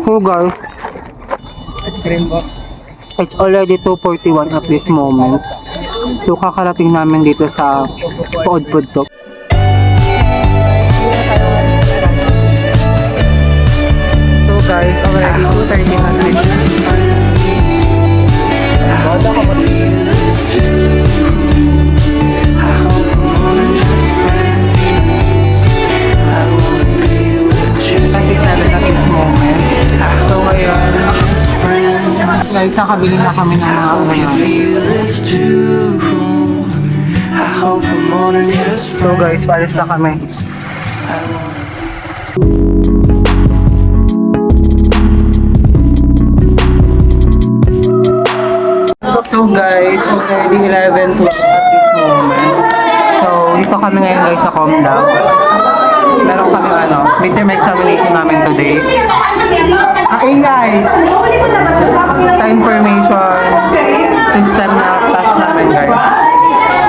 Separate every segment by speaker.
Speaker 1: So guys, it's already 2:41 at this moment. So kakarating namin dito sa Pood-Pudtok. So guys, already 2:30 na rin. Guys, nakabili na kami ng mga So guys, paalis na kami. So guys, already 11:12 at this moment. So dito kami ngayon guys sa Comdao. Meron kami midterm examination namin today. Guys, sa information system na task namin guys.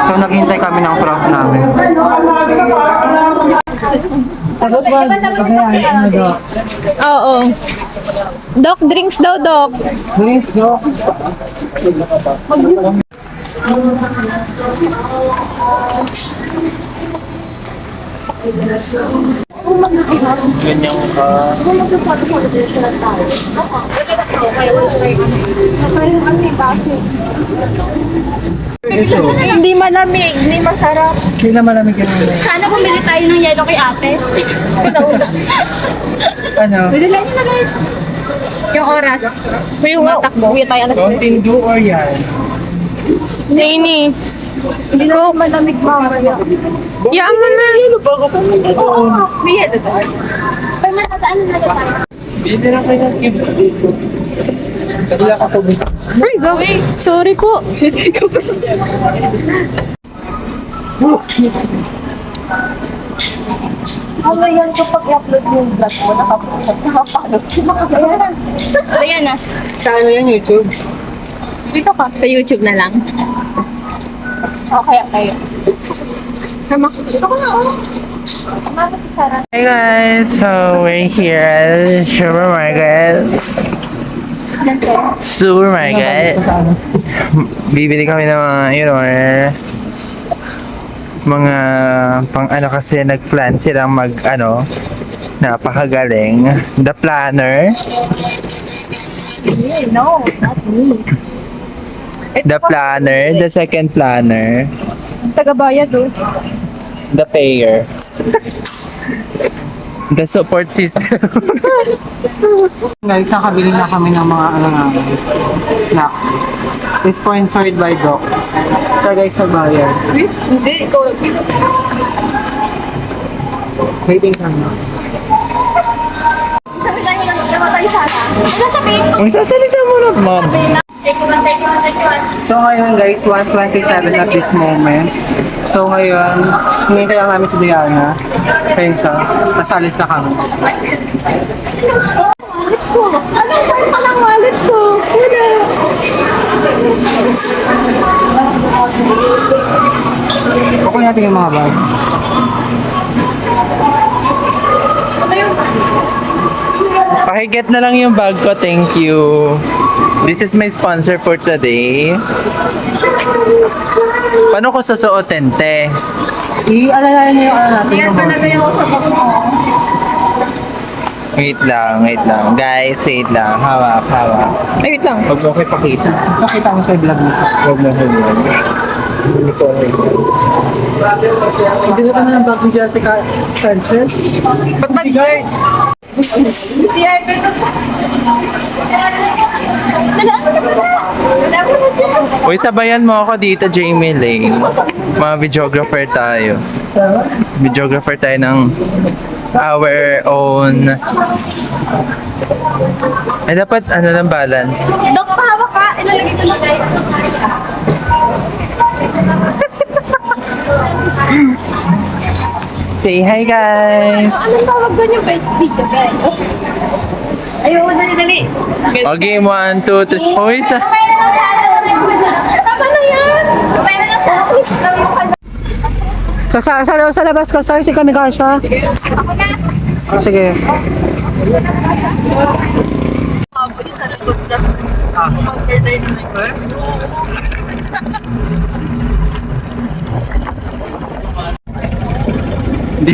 Speaker 1: So naghintay kami ng prof namin.
Speaker 2: Oo. Doc, drinks daw, Doc.
Speaker 1: Drinks, Doc. Ganyan ka.
Speaker 2: Hindi malamig, hindi masarap.
Speaker 1: Hindi na malamig yan.
Speaker 2: Sana bumili tayo ng yelo kay ate.
Speaker 1: Ano?
Speaker 2: Bili lang yun na guys. Yung oras. May umatakbo. Uwi tayo alas.
Speaker 1: Mountain Dew or yan?
Speaker 2: Nini. Hindi na malamig mamaya. Yaan mo na. May yelo doon. Pag matataan na tayo.
Speaker 1: Bili na kayo ng cubes dito. Wala ka tubig.
Speaker 2: Ay, go. Sorry po.
Speaker 3: Ano yan kapag i-upload yung vlog mo, nakapalot.
Speaker 2: Ayan na.
Speaker 1: Sa ano yan, YouTube?
Speaker 2: Dito ka. Sa YouTube na lang.
Speaker 3: Okay, okay.
Speaker 2: Sama ko. Dito ko na.
Speaker 3: Mama si Sarah.
Speaker 1: Hey guys, so we're here at supermarket. Bibili kami ng mga pang kasi nagplan silang napakagaling. The planner.
Speaker 3: No, not me.
Speaker 1: The planner, the second planner,
Speaker 2: Tagabayad oh.
Speaker 1: the payer. The support system. Guys, nakabili na kami ng mga snacks. Sponsored by Doc. So guys, nagbayad.
Speaker 3: Hindi, ikaw.
Speaker 1: Waiting kami.
Speaker 3: Sabi tayo lang, naman tayo sana. Sasabihin ko.
Speaker 1: Magsasalita muna, ma'am.
Speaker 3: Take one.
Speaker 1: So ngayon guys, 1:27 at this moment. So ngayon, hinihintay lang namin si Diana. Ayun siya. Tapos alis na kami.
Speaker 3: Wallet ko. Anong part pa ng wallet ko? Wala.
Speaker 1: Okay natin yung mga bag. Pakiget na lang yung bag ko, thank you. This is my sponsor for today. Paano ko susuotin, te? I-alalayan niyo yung natin yung boss.
Speaker 3: ako sa bag mo.
Speaker 1: Wait lang. Guys, wait lang. Hawak.
Speaker 2: Wait lang.
Speaker 1: Huwag mo ko ipakita. Pakita mo sa vlog mo. Huwag mo sa vlog. Hindi ko Hindi ko naman ang bag ni Jessica Sanchez.
Speaker 2: Ba't mag-guard?
Speaker 3: Siya, ganun.
Speaker 1: Uy, sabayan mo ako dito, Jamie Lane. Mga videographer tayo. Videographer tayo ng our own. Ay, dapat ng balance.
Speaker 3: Dok, pahawak ka. Ilalagay ko na tayo.
Speaker 1: Say hi, guys!
Speaker 3: Anong tawag doon yung video, guys? Ayaw, dali.
Speaker 1: Okay, 1, 2, 3. Uy, sa...
Speaker 3: Kamay na lang sa akin. Tama na yan. Kamay na lang sa akin.
Speaker 1: Sa labas ka, sorry, si kami kasha.
Speaker 3: Ako na.
Speaker 1: Sige.
Speaker 4: Hindi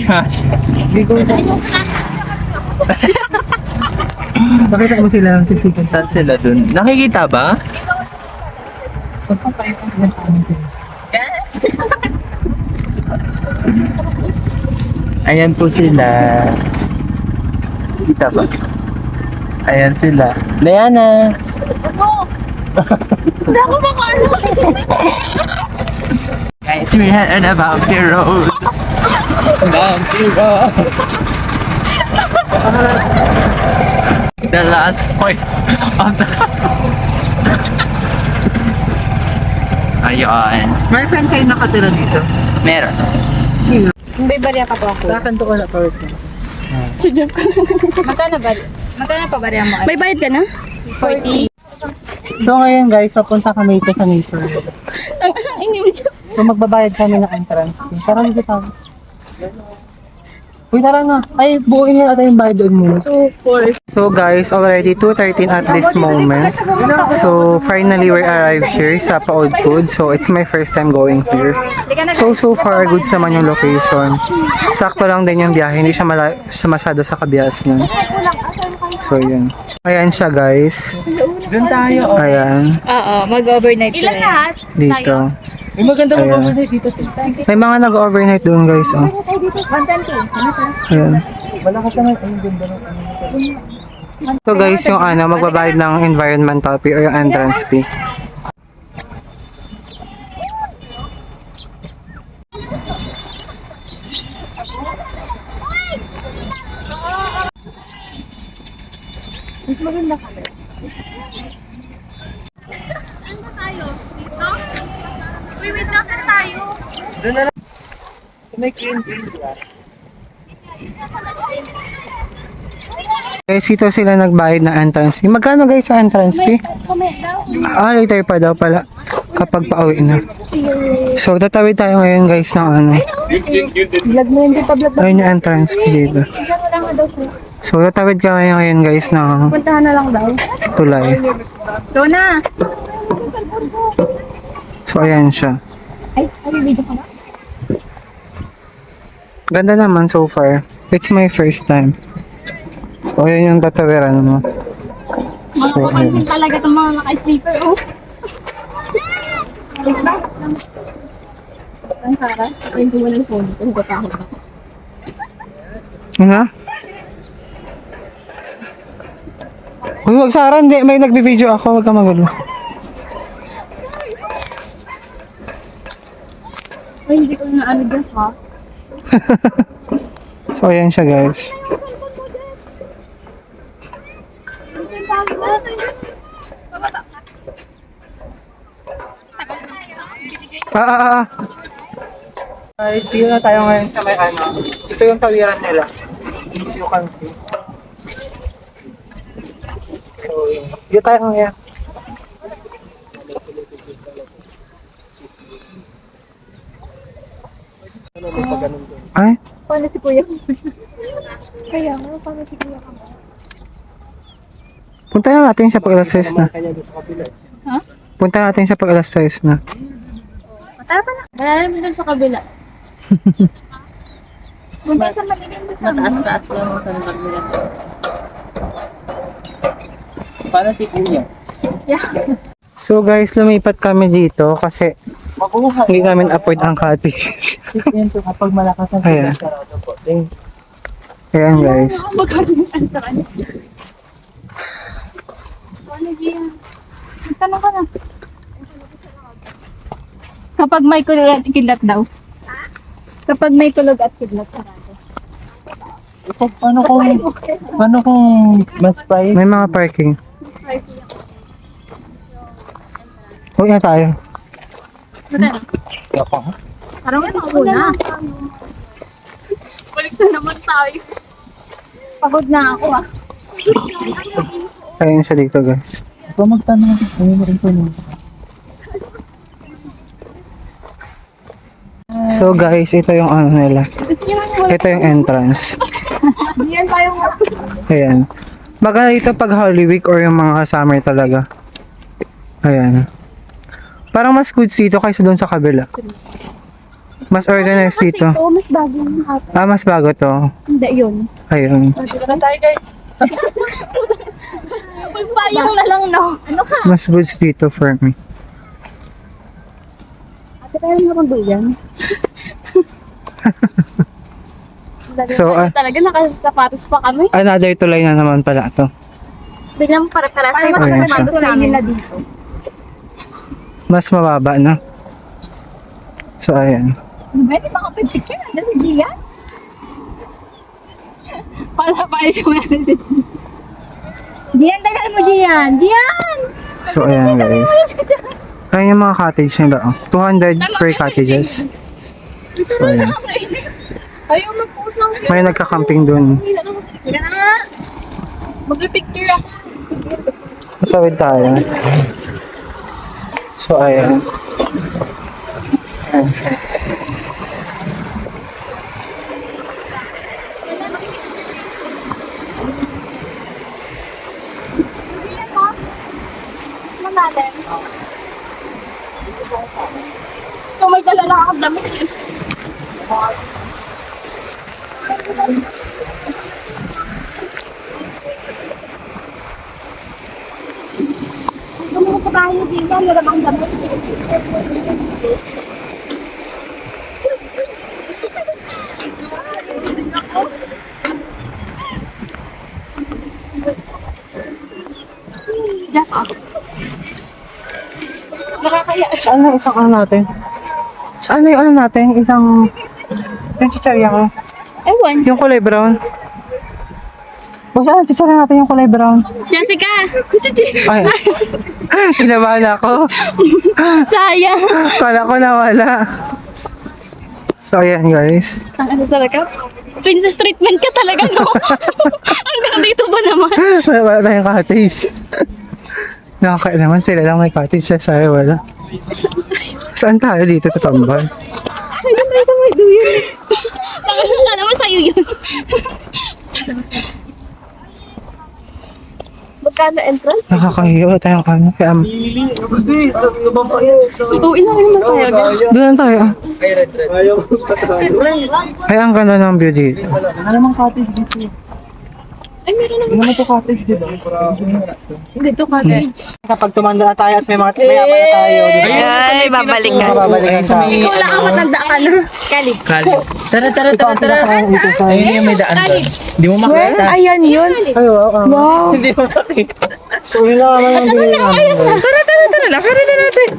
Speaker 4: nga siya.
Speaker 1: Hindi ko Bakit mo sila siksikan?
Speaker 4: Saan sila dun? Nakikita ba? Ayan po sila. Kita ba? Ayan sila. Leana!
Speaker 2: Hindi ako makano.
Speaker 4: Guys, we're on a bumpy road. Bumpy road. The last point of the... Ayun.
Speaker 1: May friend kayo nakatira dito?
Speaker 4: Meron.
Speaker 1: Sino?
Speaker 3: May barya ka po ako.
Speaker 1: Sa akin to ko na park.
Speaker 3: Magkano ba? Magkano pa barya mo?
Speaker 2: May bayad ka na?
Speaker 3: 40.
Speaker 1: So ngayon guys, papunta kami ito sa nature. So magbabayad kami ng entrance fee. Tara dito tayo. Uy, tara na. Ay, buuin na natin yung bayad doon muna. So guys, already 2:13 at this moment. So finally we arrived here sa Paod Food. So it's my first time going here. So far, goods naman yung location. Sakto lang din yung biyahe. Hindi siya masyado sa kabias nun. So yun. Ayan siya guys.
Speaker 4: Doon tayo.
Speaker 1: Ayan.
Speaker 3: Oo, mag-overnight sila.
Speaker 2: Ilan lahat?
Speaker 1: Dito.
Speaker 4: May maganda
Speaker 1: Ayan.
Speaker 4: mag-overnight dito.
Speaker 1: May mga nag-overnight doon guys. Oh.
Speaker 3: 120.
Speaker 1: Ayan.
Speaker 4: Malakas naman. Ayun, ganda ng
Speaker 1: So guys, yung magbabayad ng environmental fee or yung entrance fee.
Speaker 2: Ano tayo? Dito? Uy, wait lang, saan tayo?
Speaker 4: Doon na lang. May clean ba?
Speaker 1: Guys, ito sila nagbayad ng entrance fee. Magkano guys yung entrance fee?
Speaker 2: Comment daw.
Speaker 1: Later pa daw pala. Kapag pauwi na. So, tatawid tayo ngayon guys ng ano.
Speaker 3: Vlog mo hindi pa vlog.
Speaker 1: Ayun yung entrance fee dito. So, tatawid ka ngayon guys ng
Speaker 3: Puntahan na lang daw.
Speaker 1: tulay.
Speaker 3: Go na!
Speaker 1: So, ayan siya.
Speaker 3: Ay, video ka ba?
Speaker 1: Ganda naman so far. It's my first time. So, ayan yung tatawiran mo. So, ayan.
Speaker 2: Talaga itong mga naka-sleeper, oh.
Speaker 3: Ang Sara, ayun ko walang phone. Kung kakahod ako.
Speaker 1: Nga? Uy, wag Sara, hindi. May nagbibideo ako. Wag ka magulo.
Speaker 2: Ay, hindi ko na ano dyan, ha?
Speaker 1: So, ayan siya guys. Guys, dito na tayo ngayon sa may ano. Ito yung tawiran nila. As you can see. So, yun. Dito tayo ngayon. Ay?
Speaker 3: Paano si Kuya? Kaya nga, paano si Kuya ka?
Speaker 1: Punta na natin siya pag alas 6 na.
Speaker 3: Ha?
Speaker 1: Punta natin siya pag alas 6 na.
Speaker 3: Tara pa na. Wala naman dun sa kabila. Punta sa malilim doon sa mataas-taas yung sa kabila.
Speaker 4: Para si Kuya.
Speaker 3: Yeah.
Speaker 1: So guys, lumipat kami dito kasi hindi namin afford ang cottage.
Speaker 4: Yan so kapag malakas ang
Speaker 1: Ayan.
Speaker 4: sarado po.
Speaker 1: Ayan guys.
Speaker 3: Paano Gia? Magtanong ka na. Kapag may kulog at kidlat daw. Kapag may kulog at kidlat sarado.
Speaker 4: Paano kung mas price?
Speaker 1: May mga parking. Huwag na tayo.
Speaker 3: Magkano? Parang ito ako na.
Speaker 2: Balik na naman tayo.
Speaker 3: Pagod na ako ah.
Speaker 1: Ayan siya dito guys.
Speaker 4: Ito magtanong. Ano mo rin po niyo?
Speaker 1: So guys, ito yung ano nila. Ito yung entrance.
Speaker 2: Yan tayo nga.
Speaker 1: Ayan. Maganda ito pag Holy Week or yung mga summer talaga. Ayan. Parang mas goods dito kaysa doon sa kabila. Mas organized dito.
Speaker 3: Oo, mas bago yung hapon.
Speaker 1: Ah, mas bago to.
Speaker 3: Hindi, yun.
Speaker 1: Ayun.
Speaker 2: Dito na tayo guys. Magpayong na lang no.
Speaker 3: Ano ka?
Speaker 1: Mas goods dito for me.
Speaker 3: Ate, kaya mo akong duyan.
Speaker 1: So,
Speaker 2: Talaga nakasapatos pa kami.
Speaker 1: another tulay na naman pala to.
Speaker 2: Biglang para-para sa
Speaker 3: Parang
Speaker 1: Ayan
Speaker 3: matagal
Speaker 1: siya.
Speaker 3: ang tulay nila dito.
Speaker 1: Mas mababa na. So, ayan.
Speaker 3: Ano ba? Di ba kapag picture nandiyan si Gian? Para paalisin mo natin si Gian, tagal mo Gian! Gian!
Speaker 1: So, ayan guys. Ayan yung mga cottage nila. Oh. 200 per cottages. So, ayan.
Speaker 3: Ayaw mag-post lang.
Speaker 1: May nagka-camping dun.
Speaker 3: Hindi na nga.
Speaker 2: Mag-picture ako.
Speaker 1: Matawid tayo. So, ayan. Ayan siya.
Speaker 2: Manalim. So may dala lang akong damit.
Speaker 3: Gumawa pa tayo din yan. Meron ang damit.
Speaker 2: Nakakaya.
Speaker 1: Saan na isang ano natin? Saan na yung ano natin? Yung chicharya ko.
Speaker 2: Ewan.
Speaker 1: Yung kulay brown. O saan? Chicharya natin yung kulay brown.
Speaker 2: Jessica!
Speaker 1: Ay. Kinabahan ako.
Speaker 2: Sayang!
Speaker 1: Kala ko nawala. So, ayan guys.
Speaker 2: Ang ano talaga? Princess treatment ka talaga, no? Hanggang dito ba naman?
Speaker 1: Wala tayong cottage. Nakakailaman sila lang may cottage sa saya wala. Saan tayo dito tatambay?
Speaker 2: Ayun, may isang may duyan. Ka naman sa'yo yun. Magkano entrance?
Speaker 1: Nakakahiyo wala tayong ano. Kaya
Speaker 2: Oo, ilang naman tayo.
Speaker 1: doon lang tayo. Ay, ang ganda ng view dito.
Speaker 2: Ay, meron naman. Dito cottage.
Speaker 1: Kapag tumanda na tayo at may mayaman na tayo, di ba?
Speaker 2: Ay, babalik ka.
Speaker 1: Babalikan tayo.
Speaker 2: Ikaw lang ang matanda ka na. Kalib.
Speaker 4: Kalib. Tara, tara,
Speaker 1: Ito
Speaker 4: tara,
Speaker 1: ang
Speaker 4: tara.
Speaker 1: pinaka-ito sa
Speaker 4: Ayun yung may daan doon. Hindi mo makita.
Speaker 2: Ayan yun.
Speaker 1: Ay, wow.
Speaker 2: Wow.
Speaker 4: Hindi mo makita.
Speaker 1: So, yun lang naman ang binili namin.
Speaker 4: Tara, tara, tara. Lakarin na natin.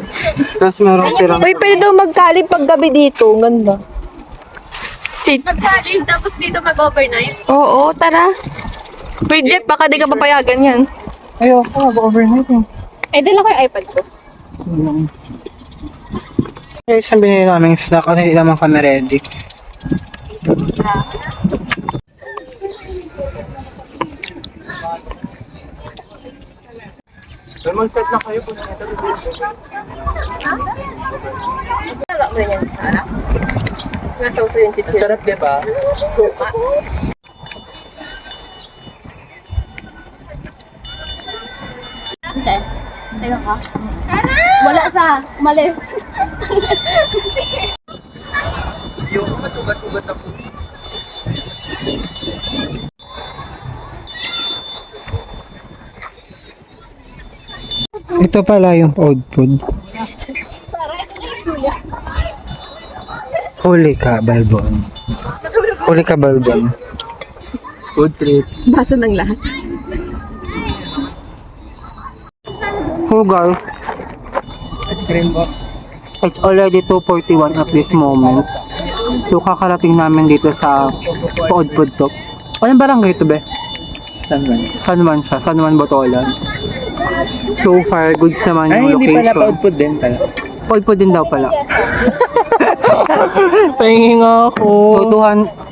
Speaker 1: Tapos meron silang...
Speaker 2: Uy, pwede daw magkalib pag gabi dito. Ang ganda.
Speaker 3: Mag-college, tapos dito mag-overnight.
Speaker 2: Oo, tara. Wait, Jeff, baka di ka papayagan yan.
Speaker 1: Ayoko, mag-overnight eh.
Speaker 3: Eh, dala ko yung iPad ko.
Speaker 1: Guys, ang binili namin snack at hindi naman kami ready. Mag-set na kayo kung
Speaker 2: Wala mo yan, Sarah. Nasa uso yung tito.
Speaker 4: Sarap, di ba?
Speaker 2: Suka. Hindi. Teka ka. Wala sa mali.
Speaker 4: Yung masugat-sugat ako.
Speaker 1: ito pala yung old food. Huli ka, Balbon. Huli ka, Balbon.
Speaker 4: Food trip.
Speaker 2: Baso ng lahat.
Speaker 1: Hugal.
Speaker 4: Ice cream box.
Speaker 1: It's already 2:41 at this moment. So, kakarating namin dito sa Old Food Talk. Anong barangay ito, be?
Speaker 4: Saan ba?
Speaker 1: San Juan siya. San Juan, Botolan. So far, goods naman
Speaker 4: Ay,
Speaker 1: yung
Speaker 4: hindi pala
Speaker 1: location.
Speaker 4: food food din pala.
Speaker 1: Old food din daw pala.
Speaker 4: Pahingin ako.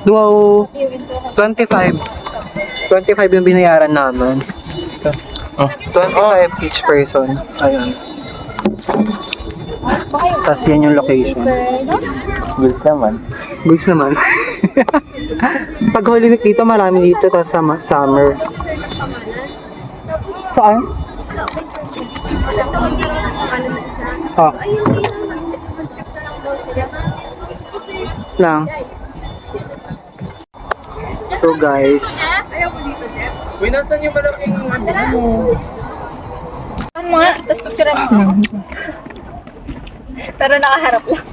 Speaker 1: So, 25. 25 yung binayaran namin.
Speaker 4: Oh.
Speaker 1: 25 each person. Ayun. Tapos yan yung location.
Speaker 4: Goods naman.
Speaker 1: Goods naman. Pag Holy Week dito, marami dito tapos summer. Saan? Oh. Lang. So guys,
Speaker 4: Uy, nasan yung malaking
Speaker 3: Tama, tapos pagkira mo. Pero nakaharap lang.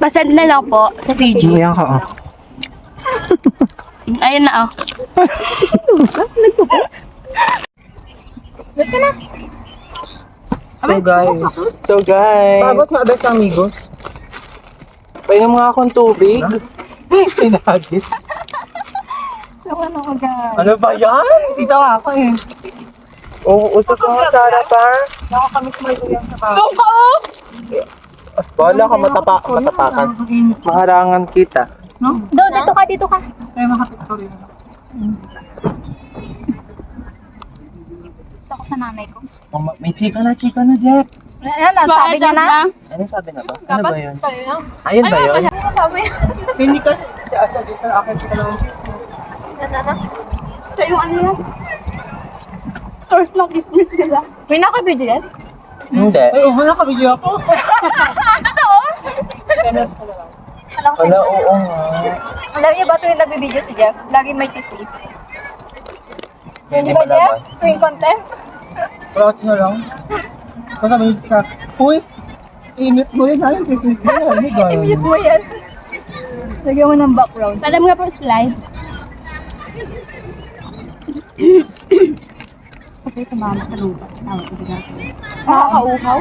Speaker 2: Pasend na lang po sa Fiji.
Speaker 1: ayan ka oh.
Speaker 2: Ayun na, oh.
Speaker 3: Nagpo-post. Ba't ka na?
Speaker 1: So guys,
Speaker 4: Pabot
Speaker 1: na best amigos.
Speaker 4: painom nga akong tubig. Pinagis.
Speaker 3: Sawa na agad.
Speaker 4: Ano ba yan?
Speaker 1: Dito ako eh.
Speaker 4: Oo, usap ko nga sa harapan.
Speaker 1: Nakakamiss mo ito yan sa bahay.
Speaker 4: Wala ka matapakan. Maharangan kita.
Speaker 3: Do, dito ka.
Speaker 1: Kaya makapicture yun.
Speaker 3: Dito ako sa nanay ko.
Speaker 4: May chika na, Jeff.
Speaker 3: Ano, sabi niya na?
Speaker 4: Ano sabi na ba? Ano ba yun? Ayun ba yun?
Speaker 1: Hindi kasi si Asha sa akin kita lang chismis.
Speaker 2: Sa yung ano yan? First lang business nila.
Speaker 3: May naka-video yan?
Speaker 4: Hindi.
Speaker 1: Ay, wala ka video ako.
Speaker 2: Totoo?
Speaker 4: Wala, oo nga.
Speaker 3: Alam niyo ba tuwing nag-video si Jeff? Lagi may chismis.
Speaker 4: Hindi
Speaker 3: Di ba, Jeff?
Speaker 4: malabas.
Speaker 3: Tuwing content?
Speaker 1: Wala ka na lang. Basta may ka. Uy! I-mute mo yun ha, yung chismis mo yan. Ano ba?
Speaker 3: I-mute mo yan. Lagyan mo ng background.
Speaker 2: Alam nga po slide.
Speaker 3: Okay, tumama sa lupa. Tawag ko sila.
Speaker 2: Nakakauhaw.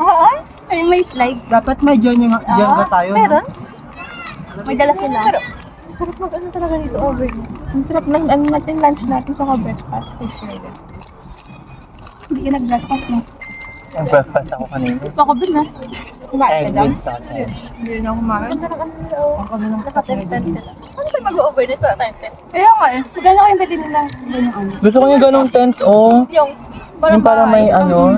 Speaker 3: Oo?
Speaker 2: Ay, may slide.
Speaker 1: Dapat may join yung join na tayo. no?
Speaker 3: Meron?
Speaker 2: May dala sila.
Speaker 3: Sarap mag-ano talaga dito over. Ang sarap ng ano natin, lunch natin, saka breakfast. Fish burger. Hindi ka nag-breakfast na.
Speaker 4: Nag-breakfast ako kanina.
Speaker 2: Ako din na.
Speaker 3: Kumain
Speaker 4: Egg
Speaker 3: ka daw?
Speaker 4: with sausage.
Speaker 3: Hindi na kumain. Ganda ng ano nila, oh. Naka-tent-tent sila.
Speaker 2: Ano tayo mag-over nito? Tent.
Speaker 3: Kaya nga eh.
Speaker 2: Maganda ko yung pwede nila. Ganyan ano.
Speaker 4: Gusto ko yung ganong tent, oh.
Speaker 3: Yung
Speaker 4: Yung para may ano.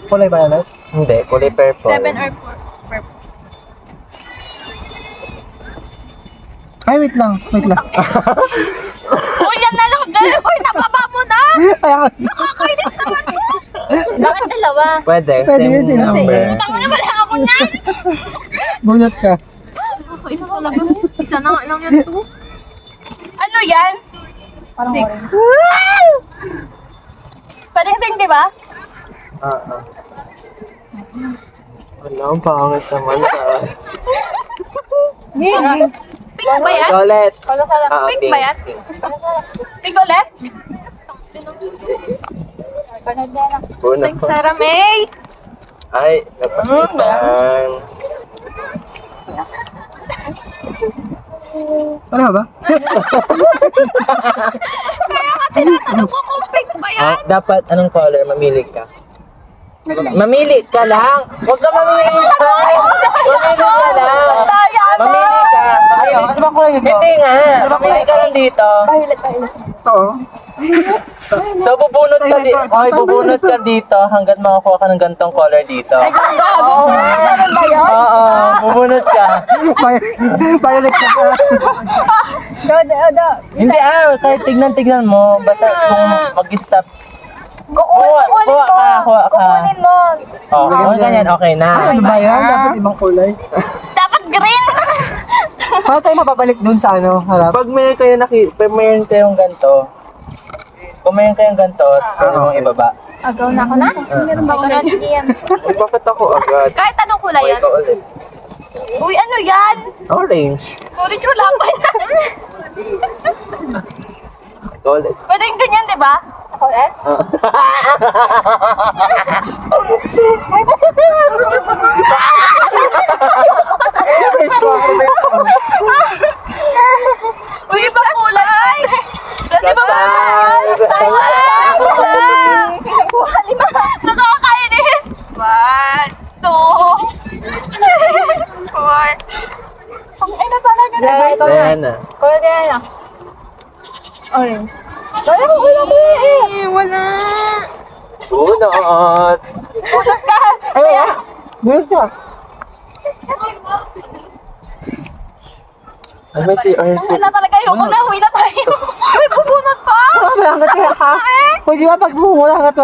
Speaker 1: Kulay violet?
Speaker 4: Hindi, kulay purple.
Speaker 3: 7 or 4.
Speaker 1: Ay, wait lang.
Speaker 2: Uy, yan na lang. Uy, nababa mo na.
Speaker 1: Ay, ako.
Speaker 3: Bakit dalawa?
Speaker 4: Pwede.
Speaker 1: Pwede
Speaker 4: same
Speaker 1: yun, same
Speaker 4: number.
Speaker 2: Tama naman ako niyan.
Speaker 1: Bunot ka.
Speaker 2: Kainis talaga. Isa na nga lang yan to. Ano yan?
Speaker 3: 6.
Speaker 2: Pwedeng sing, di ba?
Speaker 4: Wala, ang pangit naman sa...
Speaker 3: Yay!
Speaker 2: Pink ba yan?
Speaker 4: Violet.
Speaker 3: Kala sarap.
Speaker 2: Pink ba yan? Pink ulit?
Speaker 4: Una.
Speaker 2: Pink Sarah May.
Speaker 4: Ay, napakitan.
Speaker 1: Ano ba?
Speaker 2: Ano ko kung pink ba yan?
Speaker 4: Dapat, anong color? Mamili ka. Mamili ka lang! Huwag ka mamili ka! Mamili ka lang! Mamili ka!
Speaker 1: Ay,
Speaker 4: Mamili.
Speaker 1: ano ba kulay nito?
Speaker 4: Hindi nga! Mamili ka lang dito.
Speaker 1: Oo.
Speaker 4: So, bubunot ka dito. Okay, bubunot ka dito hanggat makakuha ka ng gantong color dito.
Speaker 3: Gago! Meron ba yun?
Speaker 4: Oo, bubunot ka.
Speaker 1: Violet ka.
Speaker 3: Do.
Speaker 4: Hindi kahit tignan mo. Basta kung mag-stop.
Speaker 3: Kukunin
Speaker 4: Kuha ka.
Speaker 3: Kukunin mo.
Speaker 4: Oo, ganyan, okay na.
Speaker 1: Ano ba yan? Dapat ibang kulay.
Speaker 2: Dapat green.
Speaker 1: Paano tayo mapabalik dun sa ano? Harap?
Speaker 4: Pag meron kayong ganito, kung meron kayong ganito, pwede mong ibaba.
Speaker 3: Agaw na ako na? Meron ba ako na? Sige yan.
Speaker 4: Uy, bakit ako agad?
Speaker 2: Kahit anong kulay
Speaker 4: Uy,
Speaker 2: yan.
Speaker 4: ikaw ulit.
Speaker 2: Uy, ano yan?
Speaker 4: Orange.
Speaker 2: Ulit wala pa yan.
Speaker 4: Ikaw ulit.
Speaker 2: Pwedeng ganyan, di ba?
Speaker 3: Ako ulit?
Speaker 2: Uy, ibang kulay. Kasi ba?
Speaker 3: Kuha lima.
Speaker 2: Nakakainis. 1, 2, 4. Ang ina talaga na.
Speaker 3: Guys,
Speaker 4: Ayan na.
Speaker 3: kuha din na. Orange. Wala ko
Speaker 2: Wala.
Speaker 4: Bunot.
Speaker 2: Ulog ka.
Speaker 1: Ay, wala. Meron siya.
Speaker 4: Ay, may CRC.
Speaker 3: Wala talaga yun. Una, uwi na tayo. Uy, bubunot pa.
Speaker 1: Wala hanggat kaya ha? Pwede ba pag bumula hanggat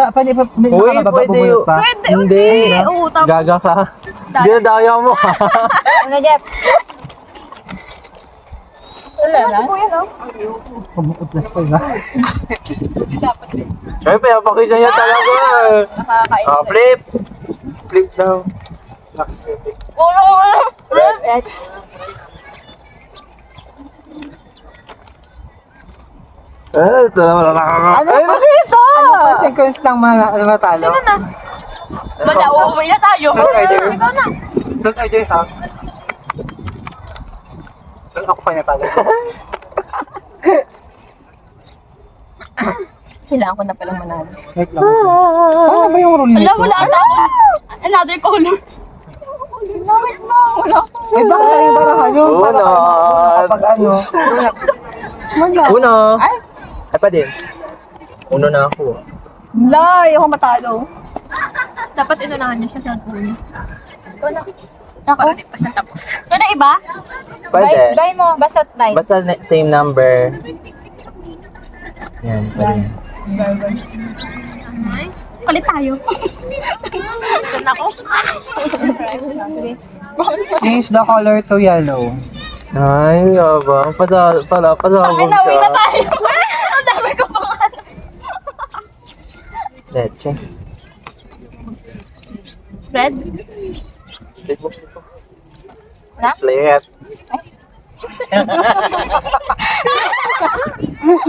Speaker 4: Uy, pwede yun.
Speaker 1: pa?
Speaker 3: Pwede.
Speaker 4: Hindi.
Speaker 3: Oo, tapos.
Speaker 4: Gaga ka. Hindi na daya mo.
Speaker 3: Ano, Jeff? Wala na? Kuya, no?
Speaker 1: Pumukuplas pa ba?
Speaker 4: Ay, pinapakisa niya talaga.
Speaker 3: Nakakain.
Speaker 4: Flip.
Speaker 1: Flip daw. Nakasiti.
Speaker 3: Ulo.
Speaker 4: Red. Ito naman nakaka...
Speaker 1: Ano? Ay, nakita! Ano sequence ng mga matalo?
Speaker 3: Sino na? Wala, uuwi na tayo.
Speaker 1: Don't either.
Speaker 3: Ikaw na.
Speaker 1: Don't either ha? Ako pa niya pala.
Speaker 3: Kailangan ko na palang manalo.
Speaker 1: Wait lang. Ano ba yung rule nito?
Speaker 3: Wala, wala na. Another color. Wala, wait na. Wala.
Speaker 1: Eh, bakit tayo barahan yun? Para
Speaker 4: Uno.
Speaker 1: kapag ano?
Speaker 3: Wala.
Speaker 4: Uno.
Speaker 3: Ay.
Speaker 4: Ay pa din. Uno na ako.
Speaker 3: Wala, ayoko matalo. Dapat inunahan niya siya sa ulo. Ikaw na. Ako? Hindi pa siya tapos. Ito na iba?
Speaker 4: Pwede.
Speaker 3: Buy mo, basta try.
Speaker 4: Basta same number. Yan, pwede.
Speaker 3: Palit tayo. Ito na ako.
Speaker 1: Change the color to yellow.
Speaker 4: Ay, yabang. Pasabog
Speaker 3: Ay, nauwi na
Speaker 4: siya.
Speaker 3: tayo. Ang dami ko pang ano.
Speaker 4: Leche.
Speaker 3: Red? Wala?
Speaker 1: Split.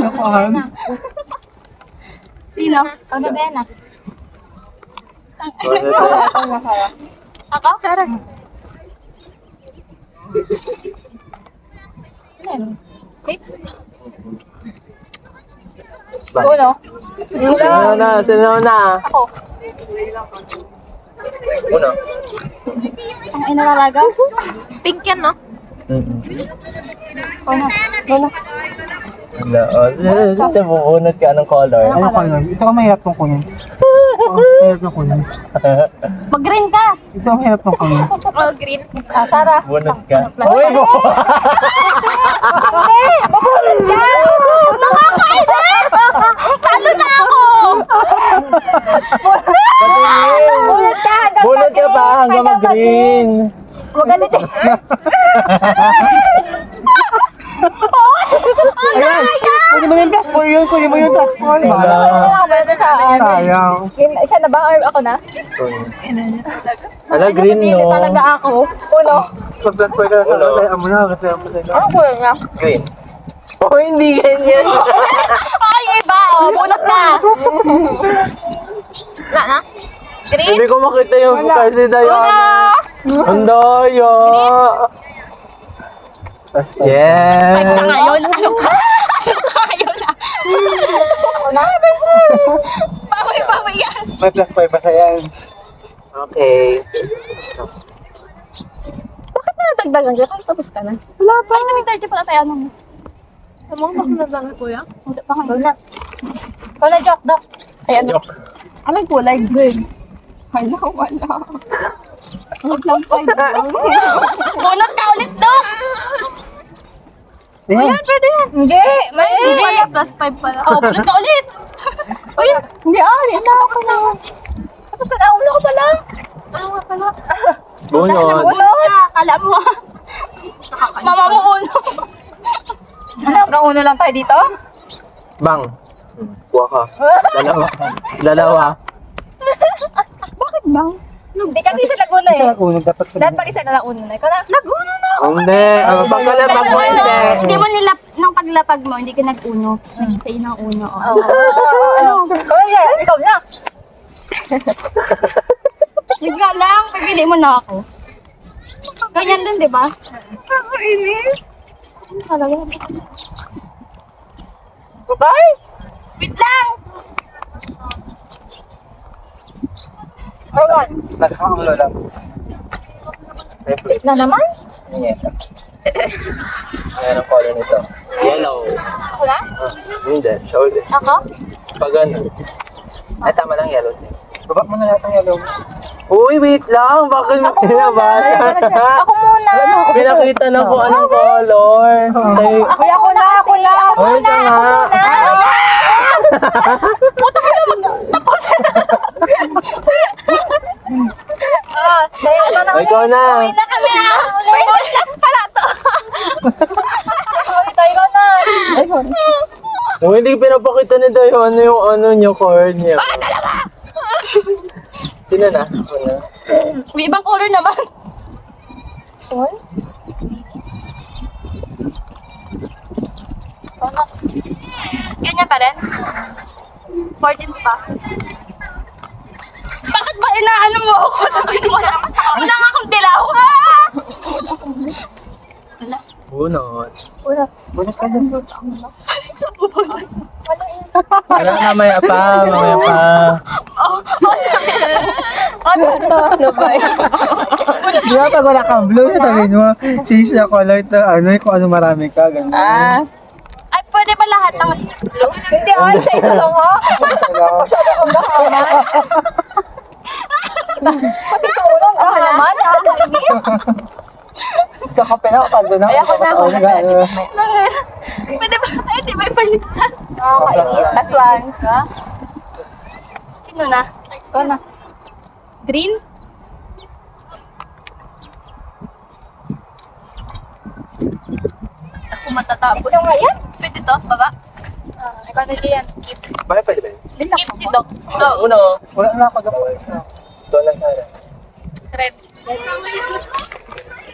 Speaker 1: Nakuhan.
Speaker 3: Sino? Ikaw na, Bena. Ako? Sarah. Six? Uno?
Speaker 4: Sino na?
Speaker 3: Ako.
Speaker 4: Uno.
Speaker 3: Ang ina talaga? Pink yan, no? Uno. Uno.
Speaker 4: Wala. Ito mo, unod ka. Anong color?
Speaker 1: Ano color? Ito ang mahirap tong kunin. Mahirap tong kunin.
Speaker 3: Mag-green ka.
Speaker 1: Ito ang mahirap tong kunin.
Speaker 3: Oh, green. Ah, Sarah.
Speaker 4: Bunod ka. Uy, mo!
Speaker 3: Hindi! Mabulot ka! Nakakainis! Talo na ako! Bulot ka!
Speaker 4: Bunod ka pa hanggang mag-green.
Speaker 3: Magalit eh.
Speaker 1: Ayan! Kunin mo yung plus 4 yun. Kunin mo yung plus 4.
Speaker 4: Wala.
Speaker 1: Sayang.
Speaker 3: Siya na ba or ako na?
Speaker 4: Ala, green
Speaker 3: Pili
Speaker 4: no.
Speaker 3: talaga ako. Uno.
Speaker 1: Pag plus 4 ka sa loob, amo na. Kataya mo sa ilo.
Speaker 3: Ano kuya niya?
Speaker 4: Green. Oh, hindi ganyan.
Speaker 3: Ay, iba! Oh, bunot ka! Wala na? Green?
Speaker 4: Hindi ko makita yung kasi Diana. Ang daya.
Speaker 1: Plus 5.
Speaker 4: Yes.
Speaker 3: Five na ngayon. Ano ka? Ano ka ngayon na? Wala. Bawi yan.
Speaker 1: May plus 5 pa siya yan.
Speaker 4: Okay.
Speaker 3: Bakit na nadagdagan ka? Tapos ka na. Wala pa. Ay, nag-30 pala tayo ano mo. Samang baka nadagdagan kuya? Wala pa nga. Wala. Wala, Jock, Doc. Ayan.
Speaker 4: Joke.
Speaker 3: Anong kulay? Green. Wala. Huwag lang 5. Bunot ka ulit, Doc!
Speaker 1: Ayan.
Speaker 3: Pwede yan. Hindi. Hindi. Wala, plus 5 pala. Oh, bunot ka ulit. Uy, hindi hindi na ako na. Tapos ka na, ulo ko pala. Ano nga pala?
Speaker 4: Bunod.
Speaker 3: Bunot! Kala mo. Mama mo ulo. Ano, hanggang uno lang tayo dito?
Speaker 4: Bang. Kuha ka. Dalawa.
Speaker 3: Bakit bang? Hindi kasi sa Laguna
Speaker 1: Isa
Speaker 3: eh.
Speaker 1: lang unod. Dapat sa
Speaker 3: Dapat pag isa na lang uno na. Ikaw na. Laguna na ako.
Speaker 4: Hindi. Pagkalapag mo hindi.
Speaker 2: Hindi mo nilap, nung paglapag mo, hindi ka nag-uno. Nag-say ng uno. Oh.
Speaker 3: Ano? Ikaw na.
Speaker 2: Bigla lang, pagpili mo na ako. Ganyan din, di ba?
Speaker 3: Nakakainis.
Speaker 2: Talaga.
Speaker 3: Bye! Wait lang! Or what?
Speaker 1: Nagkakamulo lang.
Speaker 4: Reflect.
Speaker 3: Na naman?
Speaker 4: Ayan. Ayan ang color nito. Yellow.
Speaker 3: Ako na?
Speaker 4: Hindi. Shoulder.
Speaker 3: Ako?
Speaker 4: Pag ano. Ay, tama lang yellow.
Speaker 1: Baba mo na lahat ng yellow.
Speaker 4: Uy, wait lang. Bakit mo pinabasa?
Speaker 3: Ako muna.
Speaker 4: Pinakita na kung anong color. Say,
Speaker 3: Uy, ako na.
Speaker 4: uy, siya nga.
Speaker 3: Dahil ito na.
Speaker 4: O, ikaw na.
Speaker 3: na kami ah. First class pala to. Ikaw na. Ayun.
Speaker 4: Uy, hindi pinapakita ni Dayon yung ano niyo, card niya. Sino na? Ako na.
Speaker 3: May ibang color naman. What? Ganyan pa rin? 14 pa. Bakit ba inaano mo ako? Wala nga akong dilaw.
Speaker 4: Bunot.
Speaker 1: Bunot ka dyan.
Speaker 4: Wala, mamaya pa.
Speaker 3: Ano ba yun?
Speaker 1: Di ba pag wala kang blue, sabihin mo, change the color to ano, kung ano marami ka, gano'n.
Speaker 3: Ay, pwede ba lahat ng blue? Hindi, ay, sa isa lang ha. Masyado kang bahaman. Pati sa ulong, bahaman, nakakainis.
Speaker 1: Sa kape na, kaldo na.
Speaker 3: Ay, ako na, ako na.
Speaker 1: Gano'n.
Speaker 3: Pwede ba? Ay, di ba ipalitan? Nakakainis. Last one. Sino na? Ikaw na. Green? Ako matatapos. Ito nga yan? Pwede to, baba? Ikaw na dyan.
Speaker 4: Bakit pwede ba yun?
Speaker 3: Skip si Doc.
Speaker 4: Uno.
Speaker 1: Wala na ako, dapat na.
Speaker 4: Ito lang sana.
Speaker 3: Red.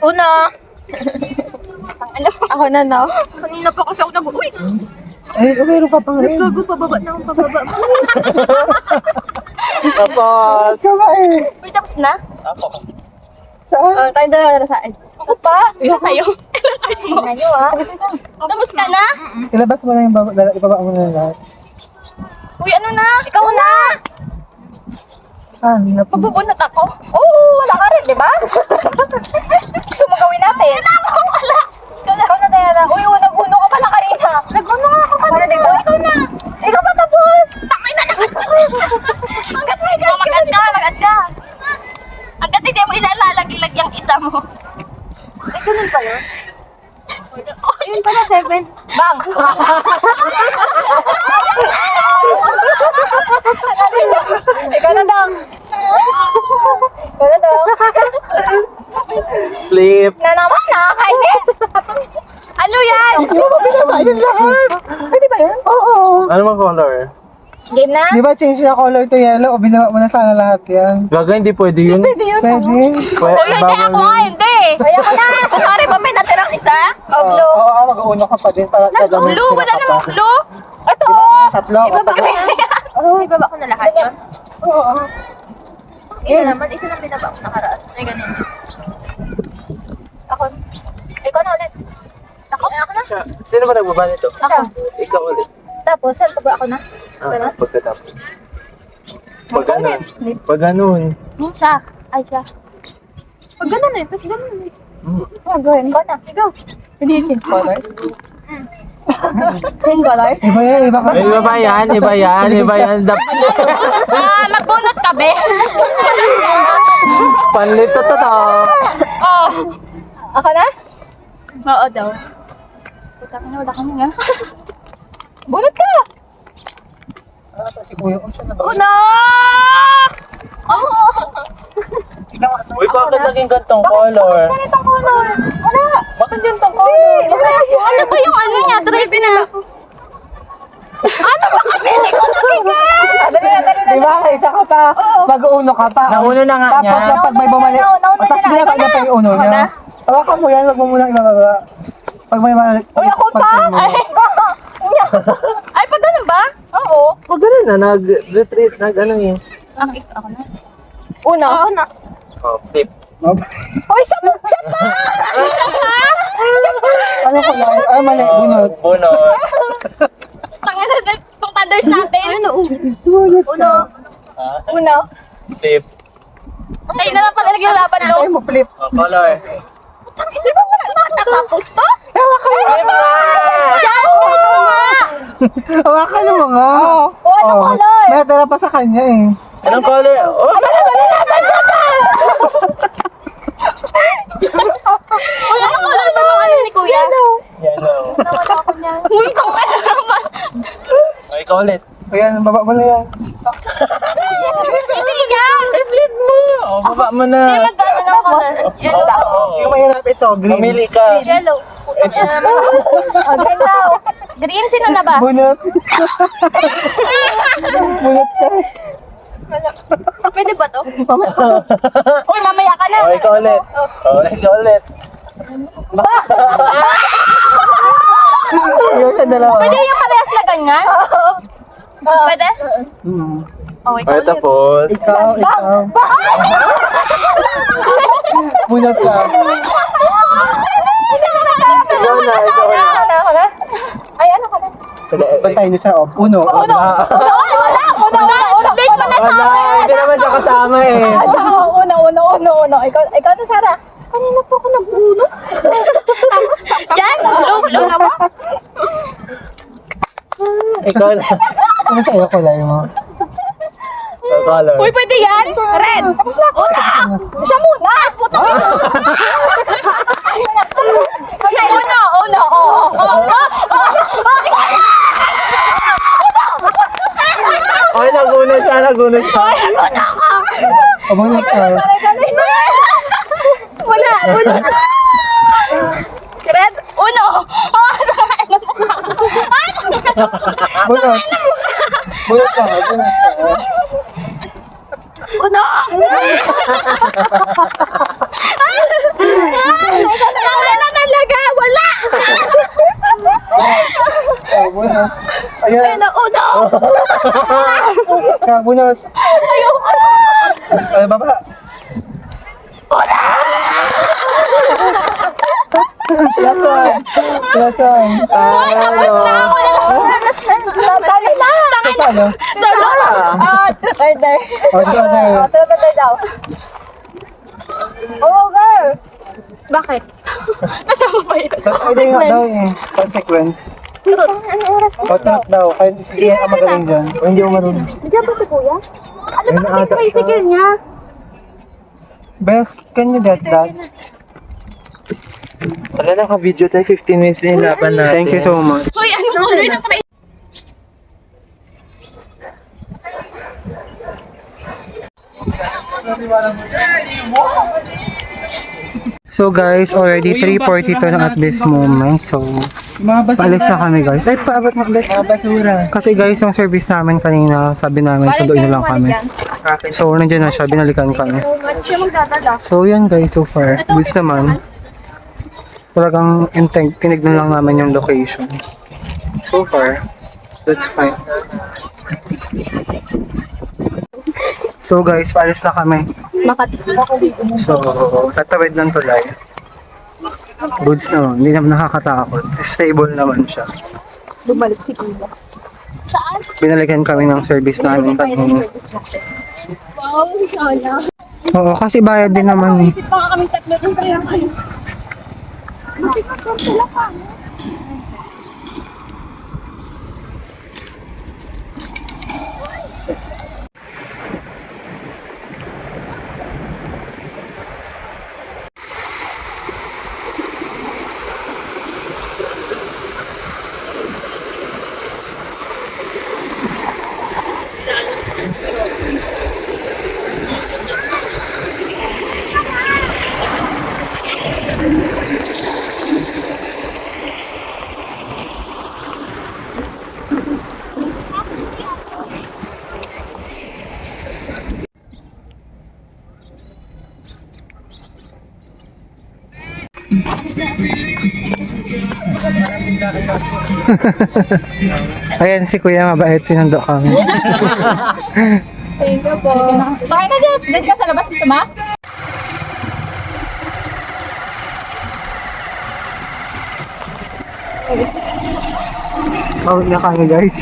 Speaker 3: Una. Ano? Ako na, no? Kanina pa kasi ako uy!
Speaker 1: Ay, meron ka pang rin.
Speaker 3: Gago, pababa na akong pababa.
Speaker 4: Tapos.
Speaker 1: Ikaw ba eh?
Speaker 3: Uy, tapos na?
Speaker 4: Ako.
Speaker 1: Saan?
Speaker 3: Tayo dalawa na saan? Ako pa? Ito sa'yo. Tingnan nyo, ha? Tapos ka na?
Speaker 1: Ilabas mo na yung ibaba mo na yung lahat.
Speaker 3: Uy, ano na? Ikaw na! Mabubunot ako? Oo, wala ka rin, di ba? Gusto mo gawin natin? Wala! Ikaw na, Diana. Uy, nag-uno ka pala kanina. Nag-uno nga ako kanina. Ikaw na. Ikaw pa tapos. Takay na naman. Hanggat may gagawin. Mag-ad ka. Hanggat hindi mo inalalaglag yung isa mo. Ay, ganun pala. Yun pala, 7. Bang! Ikaw na, Dong. Ikaw na, Dong.
Speaker 4: Flip.
Speaker 3: Na naman, nakakainis. Ano yan?
Speaker 1: Hindi mo binaba yung lahat.
Speaker 3: Pwede ba yun?
Speaker 1: Oo.
Speaker 4: Ano mang color?
Speaker 3: Game na?
Speaker 1: Di ba change na color to yellow o binaba mo na sana lahat yan?
Speaker 4: Gaga, hindi pwede yun.
Speaker 3: Pwede yun.
Speaker 1: Pwede.
Speaker 3: Uy, hindi ako nga, hindi. Kaya ko na. Sorry ba, may natirang isa? O, blue.
Speaker 1: Oo, mag-uuna ka pa din para tagamit
Speaker 3: Blue, wala namang blue. Ito.
Speaker 1: Tatlo.
Speaker 3: Ibaba ko na. Ibaba ko na lahat yun.
Speaker 1: Oo.
Speaker 3: Ito naman, isa lang binaba ko nakaraan. Ay, ganun. Ako. Ikaw na ulit. Ako na.
Speaker 4: Sino ba nagbaba nito?
Speaker 3: Ako.
Speaker 4: Ikaw ulit.
Speaker 3: Tapos, saan pa ba ako na? Ganun?
Speaker 4: Pagkatapos. Pag ganun. Pag ganun.
Speaker 3: Siya. Ay, siya. Pag ganun eh. Tapos ganun eh.
Speaker 4: Hmm.
Speaker 3: Gawin ko na. Ikaw. Hindi yung change color? Change color?
Speaker 1: Iba yan, iba ka.
Speaker 4: Ay, iba yan.
Speaker 3: Magbunot ka, be.
Speaker 4: Panlito to to.
Speaker 3: Ako na? Oo daw. Puta ka na, wala ka nga. Bunot ka!
Speaker 1: Sa si Kuya, siya na ba?
Speaker 3: Una!
Speaker 4: Uy, bakit naging gantong color?
Speaker 3: Ganitong color. Wala.
Speaker 4: Bakit gantong color?
Speaker 3: Ano ba yung ano niya? Try pinala. Ano ba kasi? Hindi ko nakigat! Dali na.
Speaker 1: Di ba, isa ka pa, mag-uuno ka pa.
Speaker 4: Nauno na nga niya.
Speaker 1: Tapos kapag may bumalik,
Speaker 3: Nauna
Speaker 1: tapos
Speaker 3: niya na.
Speaker 1: binaba niya pa yung uno niya. Hawakan mo yan, wag mo munang ibababa. Pag may bumalik,
Speaker 3: Uy, ako pa! Ay, pag ganun ba? Oo.
Speaker 4: Pag ganun na, nag-retreat, nag-ano yun.
Speaker 3: Ako na. Una? Oo na.
Speaker 4: Oh, flip.
Speaker 3: Uy, siya pa!
Speaker 1: Ano ko lang? Ay, mali, bunot.
Speaker 4: Bunot.
Speaker 3: Tangin na itong thunders natin. Ano?
Speaker 1: Bunot
Speaker 3: Uno.
Speaker 4: Ha?
Speaker 3: Uno.
Speaker 4: Flip.
Speaker 3: Ay, na lang pala naglalaban
Speaker 1: Ay,
Speaker 3: lo.
Speaker 1: mo flip.
Speaker 4: Oh, color.
Speaker 3: Hindi ba wala nakatapos to?
Speaker 1: Hawakan mo.
Speaker 3: Yan!
Speaker 1: Hawakan mo nga.
Speaker 3: Oh, anong color?
Speaker 1: May tira pa sa kanya eh.
Speaker 4: Anong color? Oh,
Speaker 3: Ano color ba ang ano ni Kuya?
Speaker 4: Yellow.
Speaker 3: Nawala ko niyan. Uy, kung ano naman.
Speaker 4: O, ikaw ulit.
Speaker 1: Ayan, baba mo na yan.
Speaker 3: Hindi yan.
Speaker 4: I-flip mo. O, baba mo na.
Speaker 3: Magkano ng color? Yellow.
Speaker 1: Yung mahirap ito, green.
Speaker 4: Mamili ka.
Speaker 3: Yellow. Oh, green daw. Green, sino na ba?
Speaker 1: Bunot. Bunot ka.
Speaker 3: Pwede ba to?
Speaker 1: Mamaya.
Speaker 3: Uy, mamaya ka na.
Speaker 4: O, ikaw ulit. O, ikaw ulit.
Speaker 1: Yung sa dalawa.
Speaker 3: Pwede yung parehas na ganyan? Pwede? Oh,
Speaker 4: O,
Speaker 3: ikaw ulit.
Speaker 4: tapos.
Speaker 1: Ikaw. Bunot ka.
Speaker 4: Ikaw na, ikaw na.
Speaker 3: Ako na? Ay, ano ka na?
Speaker 1: Bantay niyo siya. Uno.
Speaker 3: Uno. Una. Late pa na sa
Speaker 4: Wala,
Speaker 3: akin.
Speaker 4: hindi naman siya kasama eh.
Speaker 3: Una. Ikaw na, Sarah. Kanina po ako nag-uno. Tapos, yan. Hello na ba?
Speaker 4: Ikaw na.
Speaker 1: Ano sa'yo kulay mo?
Speaker 4: O, color.
Speaker 3: Uy, pwede yan? Red. Una. Siya muna. Puto. Okay, una.
Speaker 4: Ay, nagunod siya.
Speaker 1: Bunot ka.
Speaker 3: Wala. Red. Uno.
Speaker 1: Bunot. Bunot ka.
Speaker 3: Uno. Wala na talaga. Wala.
Speaker 1: Bunot. Ayan.
Speaker 3: Uno.
Speaker 1: Ka, bunot. Ay, baba. Lason.
Speaker 3: Tapos na ako na. Dali na.
Speaker 1: Ano?
Speaker 3: Order.
Speaker 1: Order.
Speaker 3: Order daw. Oh, girl. Bakit? Kasama ba yun?
Speaker 1: Hindi nga daw eh. Consequence.
Speaker 3: Ano oras?
Speaker 1: Truth daw. Kaya si Gian ang magaling dyan. O hindi mo marunong.
Speaker 3: Bigyan ba si Kuya? Ano ba kasi tricycle niya?
Speaker 1: Best, can you get that?
Speaker 4: Wala, naka-video tayo. 15 minutes na yung laban natin.
Speaker 1: Thank you so much.
Speaker 3: Hoy, anong color ng tricycle?
Speaker 1: So guys, already 3:42 na at this moment. So, paalis na kami guys. Ay, paabot na guys. Kasi guys, yung service namin kanina, sabi namin, sunduin na lang kami. So, nandiyan na siya, binalikan kami.
Speaker 3: Siya magdadala.
Speaker 1: So, yan guys, so far. Goods naman. Talagang tinignan lang namin yung location. So far, that's fine. So guys, paalis na kami. So, tatawid ng tulay. Goods naman, hindi naman nakakatakot. Stable naman siya.
Speaker 3: Bumalik si Kuya. Saan?
Speaker 1: Binalikan kami ng service namin kanina.
Speaker 3: Wow, sana.
Speaker 1: Oo, kasi bayad din naman eh.
Speaker 3: Baka kami tatlo rin kaya kayo. Sila pa.
Speaker 1: Ayan, si Kuya mabait, sinundo kami.
Speaker 3: Thank you po. Sakay na, Jeff. Dito ka sa labas, gusto mo?
Speaker 1: Bawal na kami guys.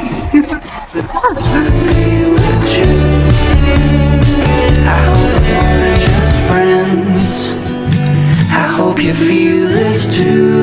Speaker 5: Friends, I hope you feel this too.